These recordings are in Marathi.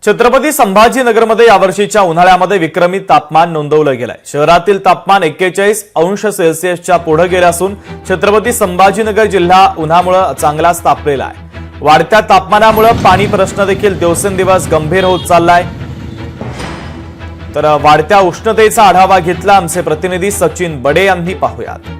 छत्रपती संभाजीनगरमध्ये यावर्षीच्या उन्हाळ्यामध्ये विक्रमी तापमान नोंदवलं गेलंय। शहरातील तापमान 41 अंश सेल्सिअसच्या पुढे गेले असून छत्रपती संभाजीनगर जिल्हा उन्हामुळे चांगलाच तापलेला आहे। वाढत्या तापमानामुळे पाणी प्रश्न देखील दिवसेंदिवस गंभीर होत चाललाय। तर वाढत्या उष्णतेचा आढावा घेतला आमचे प्रतिनिधी सचिन बडे यांनी। पाहूयात।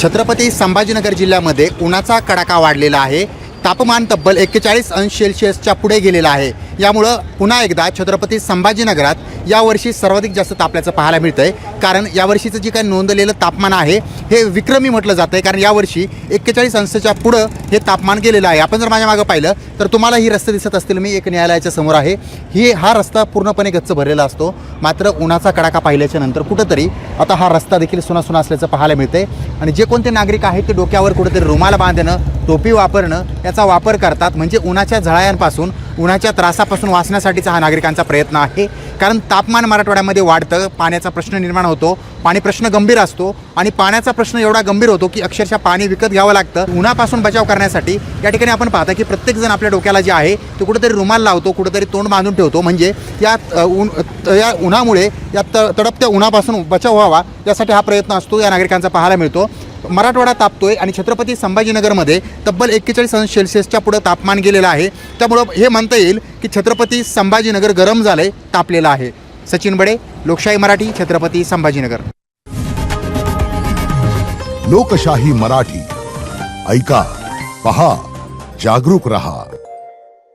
छत्रपती संभाजीनगर जिल्ह्यामध्ये उन्हाचा कडाका वाढलेला आहे। तापमान तब्बल 41 अंश सेल्सिअसच्या पुढे गेलेला आहे। यामुळे पुन्हा एकदा छत्रपती संभाजीनगरात यावर्षी सर्वाधिक जास्त तापल्याचं पाहायला मिळतंय। कारण यावर्षीचं जे काही नोंदलेलं तापमान आहे हे विक्रमी म्हटलं जातंय, कारण यावर्षी 41 अंशच्या पुढे हे तापमान गेलेलं आहे। आपण जर माझ्या मागे पाहिलं तर तुम्हाला ही रस्ते दिसत असतील। मी एक न्यायालयाच्या समोर आहे। हा रस्ता पूर्णपणे गच्च भरलेला असतो, मात्र उन्हाचा कडाका पाहिल्याच्या नंतर कुठेतरी आता हा रस्ता देखील सुना असल्याचं पाहायला मिळतंय। आणि जे कोणते नागरिक आहेत ते डोक्यावर कुठेतरी रुमाल बांधणं, टोपी वापरणं याचा वापर करतात, म्हणजे उन्हाच्या झळायांपासून, उन्हाच्या त्रासापासून वाचण्यासाठीचा हा नागरिकांचा प्रयत्न आहे। कारण तापमान मराठवाड्यामध्ये वाढतं, पाण्याचा प्रश्न निर्माण होतो, पाणी प्रश्न गंभीर असतो आणि पाण्याचा प्रश्न एवढा गंभीर होतो की अक्षरशः पाणी विकत घ्यावं लागतं। उन्हापासून बचाव करण्यासाठी या ठिकाणी आपण पाहता की प्रत्येक जण आपल्या डोक्याला जे आहे ते कुठेतरी रुमाल लावतो, कुठेतरी तोंड बांधून ठेवतो, म्हणजे या उन्हामुळे या तडपत्या उन्हापासून बचाव व्हावा यासाठी हा प्रयत्न असतो, या नागरिकांचा पाहायला मिळतो। मराठवाडा तापतोय आणि छत्रपती संभाजीनगरमध्ये तब्बल 41 अंश सेल्सिअसच्या पुढे तापमान गेलेलं आहे। त्यामुळं हे म्हणता येईल की छत्रपती संभाजीनगर गरम झालंय, तापलेलं आहे। सचिन बडे, लोकशाही मराठी, छत्रपती संभाजीनगर। लोकशाही मराठी, ऐका, पहा, जागरूक रहा।